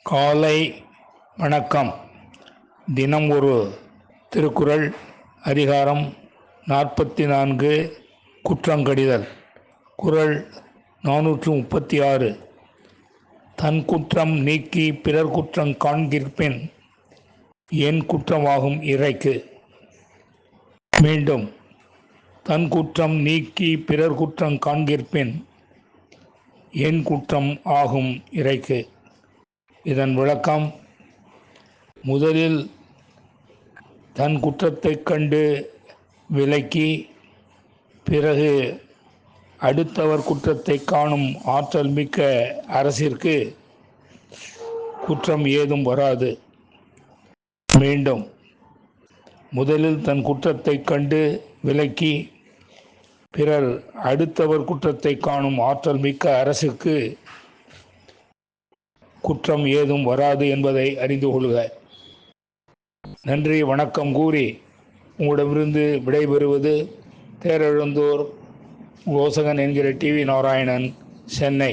காலை வணக்கம். தினம் ஒரு திருக்குறள். அதிகாரம் 44 குற்றங்கடிதல். குறள் 436. தன் குற்றம் நீக்கி பிறர் குற்றம் காண்கிற்பின் என் குற்றமாகும் இறைக்கு. மீண்டும், தன் குற்றம் நீக்கி பிறர் குற்றம் காண்கிற்பின் என் குற்றம் ஆகும் இறைக்கு. இதன் விளக்கம்: முதலில் தன் குற்றத்தைக் கண்டு விலக்கி, பிறகு அடுத்தவர் குற்றத்தை காணும் ஆற்றல் மிக்க அரசிற்கு குற்றம் ஏதும் வராது. மீண்டும், முதலில் தன் குற்றத்தைக் கண்டு விலக்கி, பிறர் அடுத்தவர் குற்றத்தை காணும் ஆற்றல் மிக்க அரசுக்கு குற்றம் ஏதும் வராது என்பதை அறிந்து கொள்க. நன்றி வணக்கம் கூறி உங்களிடமிருந்து விடைபெறுவது தேரெழுந்தூர் கோசகன் என்கிற டிவி நாராயணன், சென்னை.